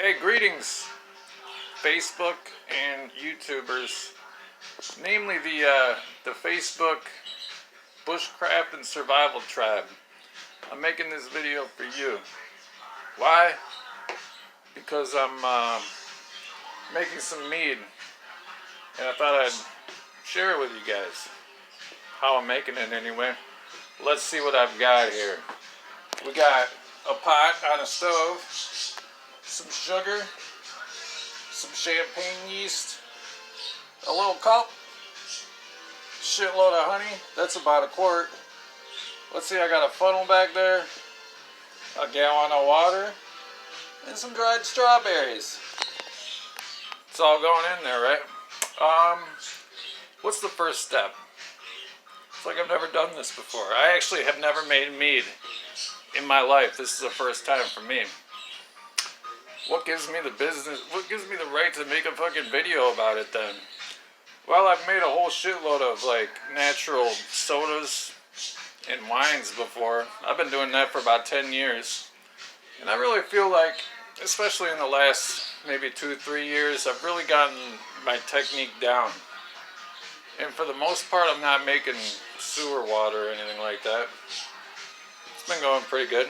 Hey, greetings, Facebook and YouTubers, namely the Facebook Bushcraft and Survival Tribe. I'm making this video for you. Why? Because I'm making some mead, and I thought I'd share it with you guys. How I'm making it anyway. Let's see what I've got here. We got a pot on a stove, some sugar, some champagne yeast, a little cup, shitload of honey. That's about a quart. Let's see, I got a funnel back there, a gallon of water, and some dried strawberries. It's all going in there, right? What's the first step? It's like I've never done this before. I actually have never made mead in my life. This is the first time for me. What gives me the right to make a fucking video about it then? Well, I've made a whole shitload of like natural sodas and wines before. I've been doing that for about 10 years. And I really feel like, especially in the last maybe 2-3 years, I've really gotten my technique down. And for the most part, I'm not making sewer water or anything like that. It's been going pretty good.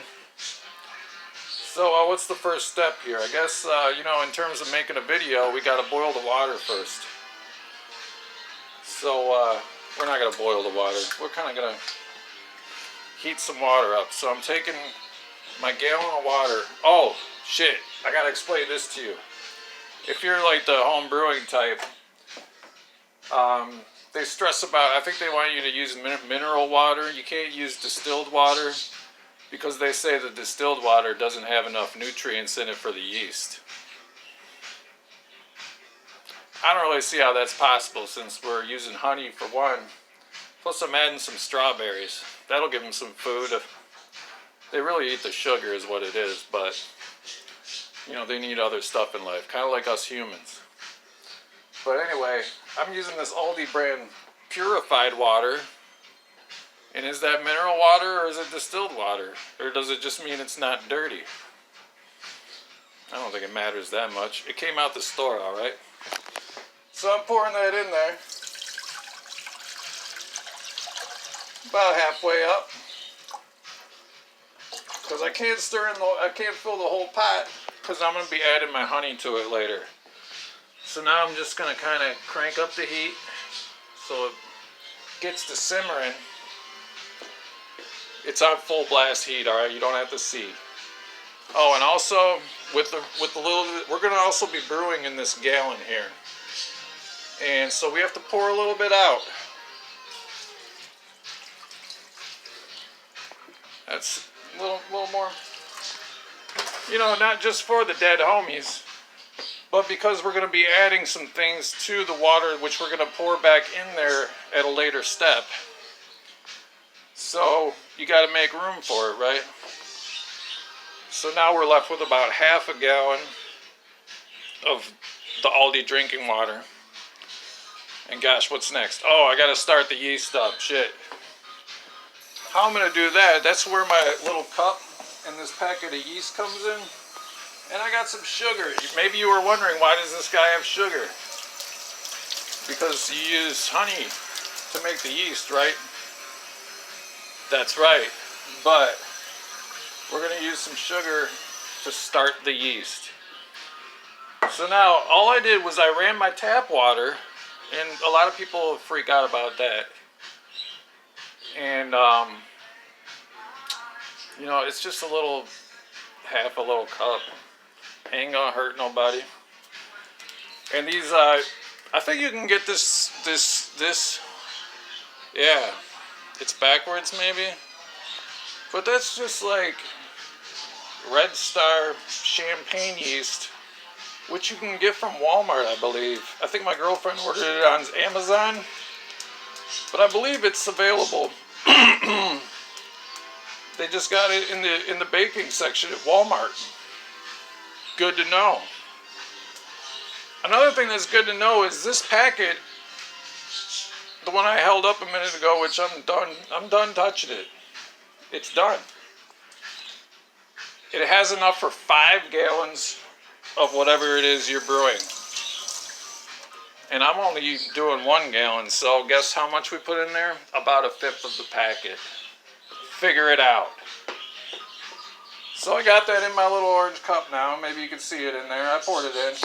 So what's the first step here? I guess, in terms of making a video, we got to boil the water first. So we're not going to boil the water. We're kind of going to heat some water up. So I'm taking my gallon of water. Oh, shit. I got to explain this to you. If you're like the home brewing type, they stress about, I think they want you to use mineral water. You can't use distilled water because they say the distilled water doesn't have enough nutrients in it for the yeast. I don't really see how that's possible since we're using honey for one. Plus I'm adding some strawberries. That'll give them some food. They really eat the sugar is what it is, but they need other stuff in life, kind of like us humans. But anyway, I'm using this Aldi brand purified water. And is that mineral water or is it distilled water? Or does it just mean it's not dirty? I don't think it matters that much. It came out the store, alright? So I'm pouring that in there. About halfway up. Because I can't fill the whole pot because I'm going to be adding my honey to it later. So now I'm just going to kind of crank up the heat so it gets to simmering. It's on full blast heat, all right? You don't have to see. Oh, and also with the little, we're going to also be brewing in this gallon here. And so we have to pour a little bit out. That's a little more, not just for the dead homies, but because we're going to be adding some things to the water, which we're going to pour back in there at a later step. So you got to make room for it, right? So now we're left with about half a gallon of the Aldi drinking water. And gosh, what's next? Oh, I got to start the yeast up. Shit. How I'm going to do that, that's where my little cup and this packet of yeast comes in. And I got some sugar. Maybe you were wondering, why does this guy have sugar? Because you use honey to make the yeast, right? That's right. But we're going to use some sugar to start the yeast. So now, all I did was I ran my tap water, and a lot of people freak out about that. And, it's just half a little cup. Ain't gonna hurt nobody. And these, I think you can get this, yeah, it's backwards maybe. But that's just like Red Star champagne yeast, which you can get from Walmart, I believe. I think my girlfriend ordered it on Amazon, but I believe it's available. They just got it in the baking section at Walmart. Good to know. Another thing that's good to know is this packet, the one I held up a minute ago, which I'm done touching it. It's done. It has enough for 5 gallons of whatever it is you're brewing. And I'm only doing 1 gallon, so guess how much we put in there? About 1/5 of the packet. Figure it out. So I got that in my little orange cup now. Maybe you can see it in there. I poured it in.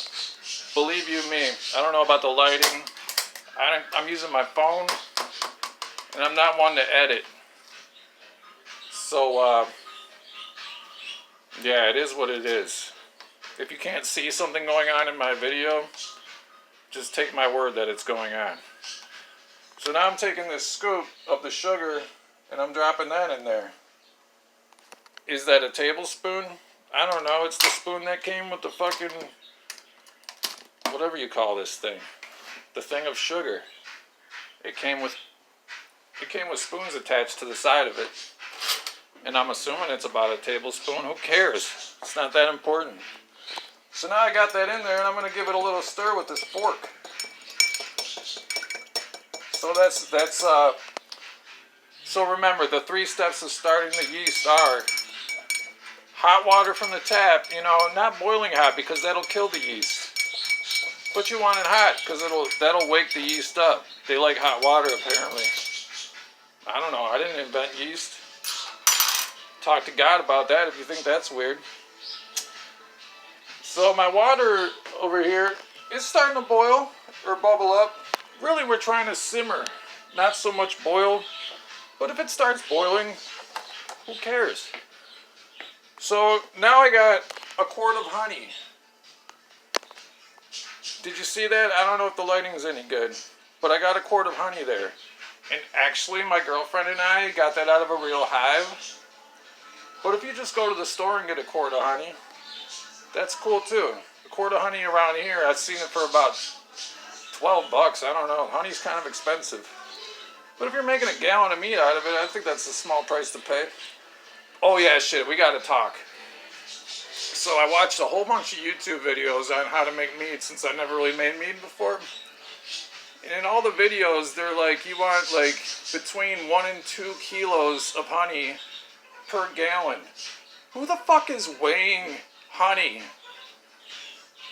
Believe you me, I don't know about the lighting. I'm using my phone, and I'm not one to edit. So, yeah, it is what it is. If you can't see something going on in my video, just take my word that it's going on. So now I'm taking this scoop of the sugar, and I'm dropping that in there. Is that a tablespoon? I don't know. It's the spoon that came with the fucking, whatever you call this thing. The thing of sugar. It came with spoons attached to the side of it. And I'm assuming it's about a tablespoon. Who cares? It's not that important. So now I got that in there, and I'm going to give it a little stir with this fork. So so remember, the 3 steps of starting the yeast are hot water from the tap, not boiling hot because that'll kill the yeast. But you want it hot because that'll wake the yeast up. They like hot water apparently. I don't know, I didn't invent yeast. Talk to God about that if you think that's weird. So my water over here is starting to boil or bubble up. Really, we're trying to simmer, not so much boil. But if it starts boiling, who cares? So now I got a quart of honey. Did you see that? I don't know if the lighting is any good, but I got a quart of honey there. And actually, my girlfriend and I got that out of a real hive. But if you just go to the store and get a quart of honey, that's cool too. A quart of honey around here, I've seen it for about $12. I don't know. Honey's kind of expensive. But if you're making a gallon of mead out of it, I think that's a small price to pay. Oh yeah, shit, we gotta talk. So I watched a whole bunch of YouTube videos on how to make mead since I never really made mead before. And in all the videos, they're like, you want like between 1 and 2 kilos of honey per gallon. Who the fuck is weighing honey?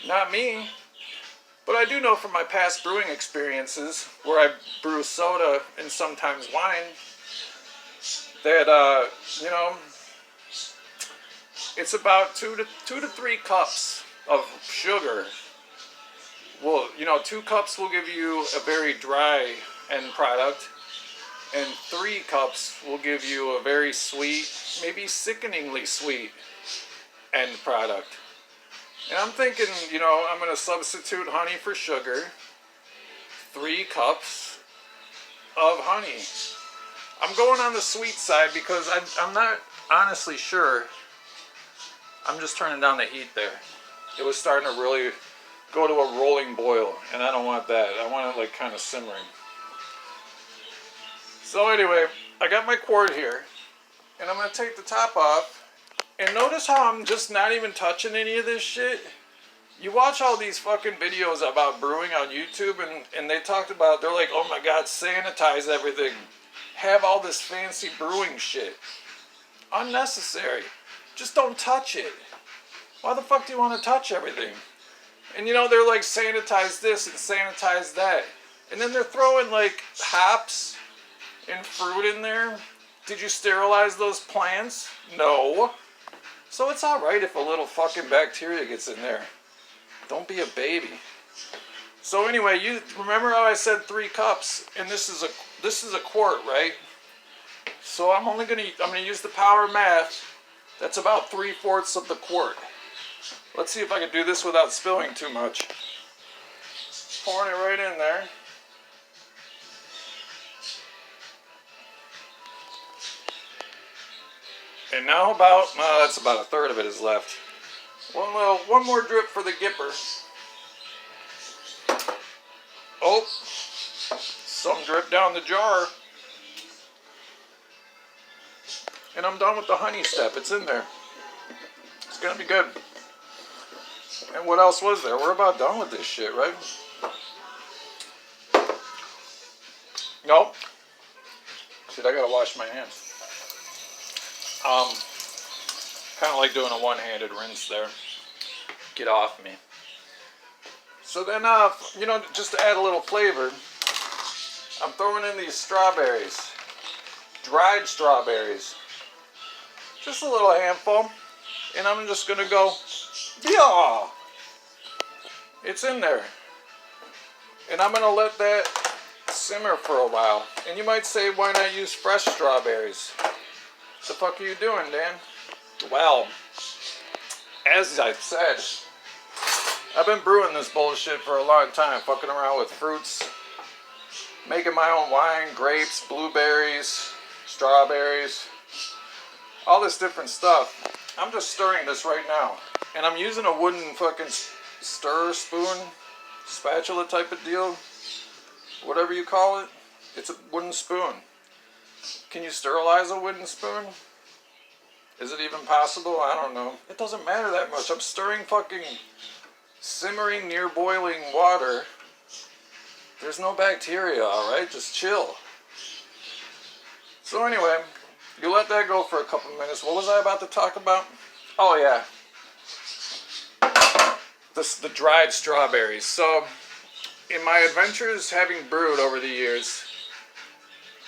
Not me. But I do know from my past brewing experiences, where I brew soda and sometimes wine, that, it's about 2 to 3 cups of sugar. Well, 2 cups will give you a very dry end product, and 3 cups will give you a very sweet, maybe sickeningly sweet end product. And I'm thinking, I'm going to substitute honey for sugar. 3 cups of honey. I'm going on the sweet side because I'm not honestly sure. I'm just turning down the heat there. It was starting to really go to a rolling boil, and I don't want that. I want it like kind of simmering. So anyway, I got my quart here, and I'm going to take the top off. And notice how I'm just not even touching any of this shit. You watch all these fucking videos about brewing on YouTube, and they talked about, they're like, oh my god, sanitize everything. Have all this fancy brewing shit. Unnecessary. Just don't touch it. Why the fuck do you want to touch everything? And they're like, sanitize this and sanitize that. And then they're throwing like hops and fruit in there. Did you sterilize those plants? No. So it's alright if a little fucking bacteria gets in there. Don't be a baby. So anyway, you remember how I said 3 cups, and this is a quart, right? So I'm gonna use the power math. That's about 3/4 of the quart. Let's see if I can do this without spilling too much. Pouring it right in there. And now that's about 1/3 of it is left. One more drip for the gipper. Oh, some drip down the jar. And I'm done with the honey step. It's in there. It's gonna be good. And what else was there? We're about done with this shit, right? Nope. Shit, I gotta wash my hands. Kind of like doing a one-handed rinse there. get off me. So then, you know, just to add a little flavor, I'm throwing in these strawberries, dried strawberries, just a little handful, and I'm just gonna go, yeah, it's in there, and I'm gonna let that simmer for a while. And you might say, why not use fresh strawberries? What the fuck are you doing, Dan? Well, as I've said, I've been brewing this bullshit for a long time, fucking around with fruits, making my own wine, grapes, blueberries, strawberries, all this different stuff. I'm just stirring this right now. And I'm using a wooden fucking stir spoon, spatula type of deal, whatever you call it. It's a wooden spoon. Can you sterilize a wooden spoon? Is it even possible? I don't know. It doesn't matter that much. I'm stirring fucking simmering near boiling water. There's no bacteria, alright? Just chill. So anyway, you let that go for a couple minutes. What was I about to talk about? Oh yeah. The dried strawberries. So, in my adventures having brewed over the years,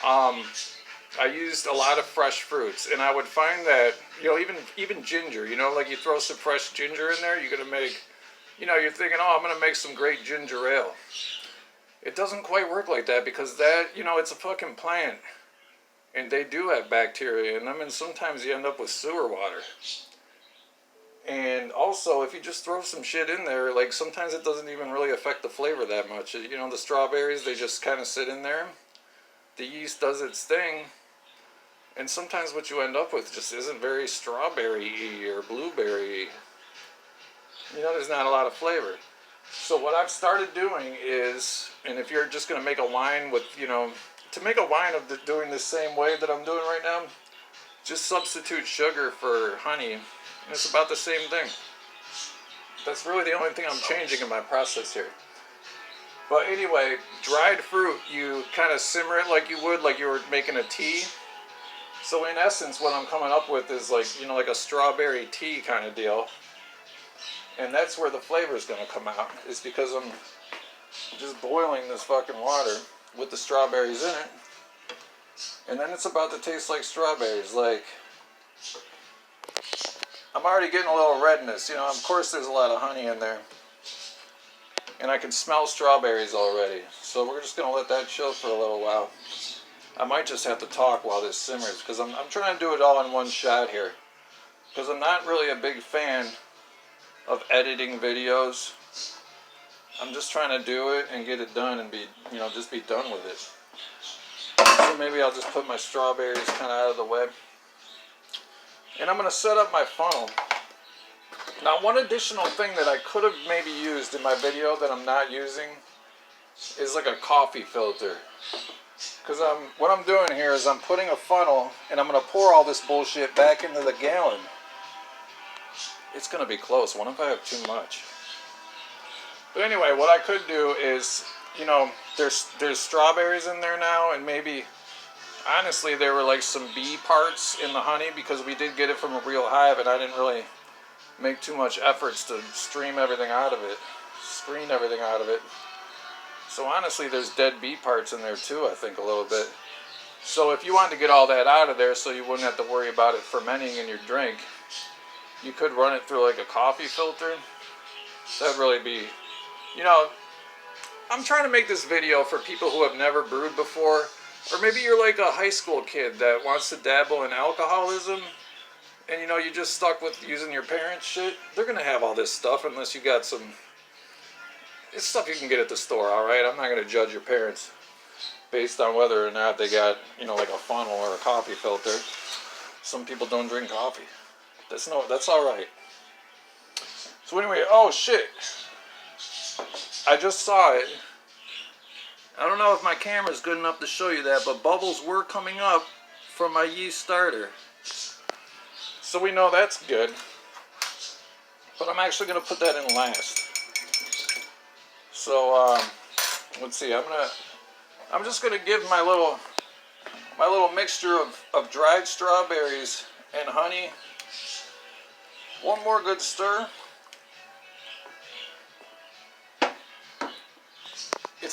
I used a lot of fresh fruits, and I would find that, you know, even ginger, you know, like you throw some fresh ginger in there, you're gonna make, you know, you're thinking, oh, I'm gonna make some great ginger ale. It doesn't quite work like that, because that, you know, it's a fucking plant, and they do have bacteria, and I mean, sometimes you end up with sewer water. And also, if you just throw some shit in there, like, sometimes it doesn't even really affect the flavor that much. You know, the strawberries, they just kind of sit in there. The yeast does its thing. And sometimes what you end up with just isn't very strawberry-y or blueberry-y. You know, there's not a lot of flavor. So what I've started doing is, and if you're just going to make a wine with, you know, to make a wine of doing the same way that I'm doing right now, just substitute sugar for honey. And it's about the same thing. That's really the only thing I'm changing in my process here. But anyway, dried fruit, you kind of simmer it like you would, like you were making a tea. So in essence, what I'm coming up with is like, you know, like a strawberry tea kind of deal. And that's where the flavor is going to come out, is because I'm just boiling this fucking water with the strawberries in it. And then it's about to taste like strawberries. Like, I'm already getting a little redness. You know, of course there's a lot of honey in there. And I can smell strawberries already. So we're just going to let that chill for a little while. I might just have to talk while this simmers, because I'm trying to do it all in one shot here. Because I'm not really a big fan of editing videos. I'm just trying to do it and get it done and be, you know, just be done with it. So maybe I'll just put my strawberries kind of out of the way. And I'm going to set up my funnel. Now, one additional thing that I could have maybe used in my video that I'm not using is like a coffee filter. Because what I'm doing here is I'm putting a funnel and I'm going to pour all this bullshit back into the gallon. It's going to be close. What if I have too much? But anyway, what I could do is, you know, there's strawberries in there now, and maybe, honestly, there were like some bee parts in the honey, because we did get it from a real hive, and I didn't really make too much efforts to screen everything out of it. So honestly, there's dead bee parts in there too, I think, a little bit. So if you wanted to get all that out of there so you wouldn't have to worry about it fermenting in your drink, you could run it through like a coffee filter. That'd really be, you know, I'm trying to make this video for people who have never brewed before, or maybe you're like a high school kid that wants to dabble in alcoholism, and you know, you're just stuck with using your parents' shit. They're gonna have all this stuff unless you got some, it's stuff you can get at the store, alright? I'm not gonna judge your parents based on whether or not they got, you know, like a funnel or a coffee filter. Some people don't drink coffee. That's alright. So anyway, oh shit. I just saw it. I don't know if my camera's good enough to show you that, but bubbles were coming up from my yeast starter. So we know that's good. But I'm actually going to put that in last. So, let's see. I'm just going to give my little mixture of dried strawberries and honey one more good stir.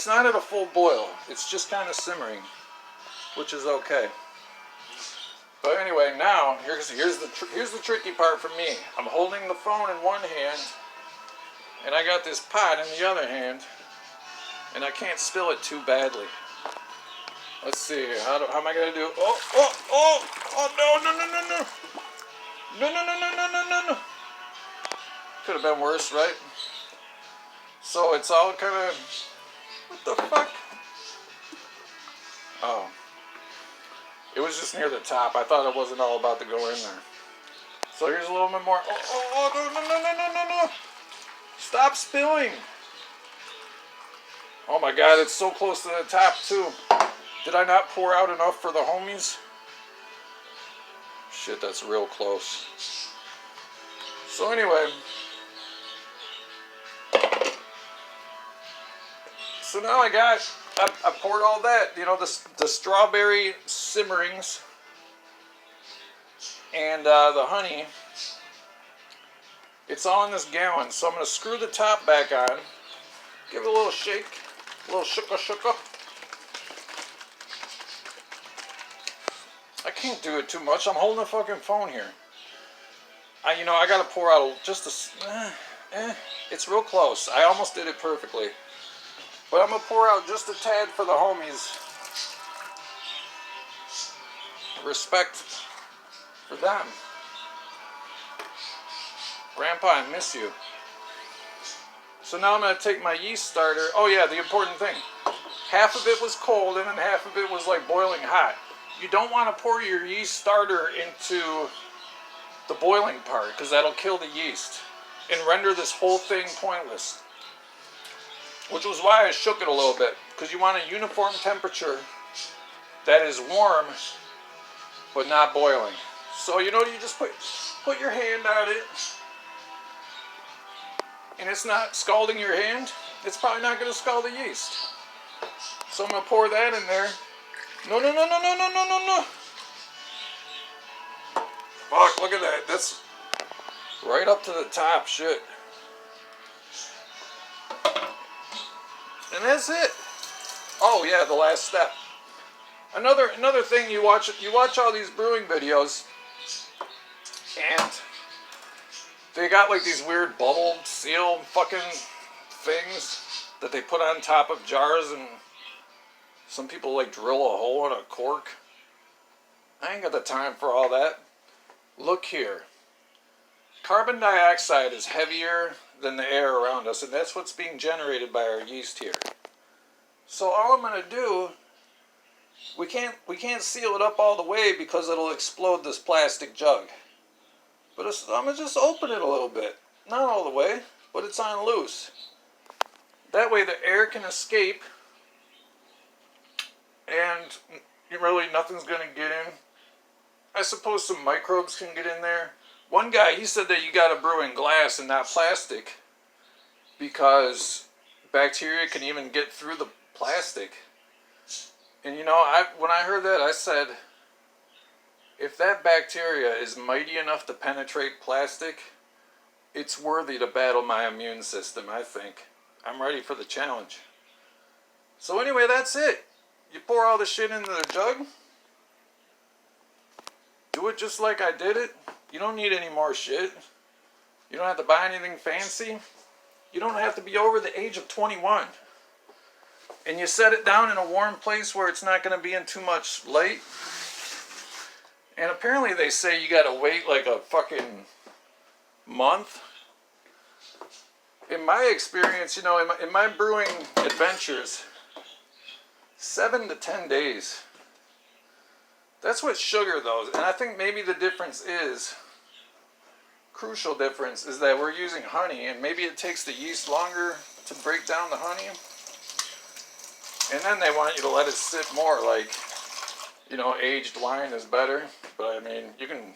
It's not at a full boil. It's just kind of simmering, which is okay. But anyway, now here's the tricky part for me. I'm holding the phone in one hand, and I got this pot in the other hand, and I can't spill it too badly. Let's see. How am I gonna do? Oh! No! Could have been worse, right? So it's all kind of. What the fuck? Oh. It was just near the top. I thought it wasn't all about to go in there. So here's a little bit more. No. Stop spilling. Oh my God, it's so close to the top too. Did I not pour out enough for the homies? Shit, that's real close. So anyway. So now I poured all that, you know, the strawberry simmerings and the honey. It's all in this gallon, so I'm going to screw the top back on, give it a little shake, a little shooka. I can't do it too much. I'm holding the fucking phone here. I got to pour out just it's real close. I almost did it perfectly. But I'm going to pour out just a tad for the homies. Respect for them. Grandpa, I miss you. So now I'm going to take my yeast starter. Oh yeah, the important thing. Half of it was cold and then half of it was like boiling hot. You don't want to pour your yeast starter into the boiling part because that'll kill the yeast and render this whole thing pointless. Which was why I shook it a little bit, because you want a uniform temperature that is warm but not boiling. So you just put your hand on it, and it's not scalding your hand. It's probably not going to scald the yeast. So I'm going to pour that in there. No. Fuck, look at that. That's right up to the top. Shit. And that's it. Oh yeah, the last step. Another thing, you watch all these brewing videos, and they got like these weird bubble seal fucking things that they put on top of jars, and some people like drill a hole in a cork. I ain't got the time for all that. Look here. Carbon dioxide is heavier than the air around us, and that's what's being generated by our yeast here. So all I'm going to do, we can't seal it up all the way because it'll explode this plastic jug. But I'm going to just open it a little bit. Not all the way, but it's on loose. That way the air can escape, and really nothing's going to get in. I suppose some microbes can get in there. One guy, he said that you got to brew in glass and not plastic because bacteria can even get through the plastic. And when I heard that, I said, if that bacteria is mighty enough to penetrate plastic, it's worthy to battle my immune system, I think. I'm ready for the challenge. So anyway, that's it. You pour all the shit into the jug. Do it just like I did it. You don't need any more shit. You don't have to buy anything fancy. You don't have to be over the age of 21. And you set it down in a warm place where it's not going to be in too much light. And apparently they say you got to wait like a fucking month. In my experience, in my brewing adventures, 7 to 10 days. That's what sugar though. And I think maybe the difference is, crucial difference, is that we're using honey, and maybe it takes the yeast longer to break down the honey. And then they want you to let it sit more, like, aged wine is better. But I mean, you can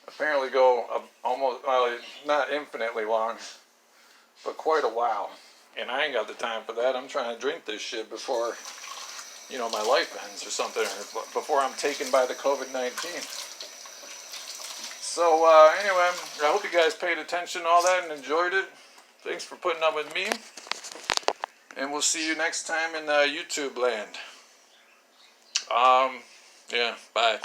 apparently go almost, well, not infinitely long, but quite a while. And I ain't got the time for that. I'm trying to drink this shit before, my life ends or something, or before I'm taken by the COVID-19. So anyway, I hope you guys paid attention to all that and enjoyed it. Thanks for putting up with me. And we'll see you next time in YouTube land. Yeah, bye.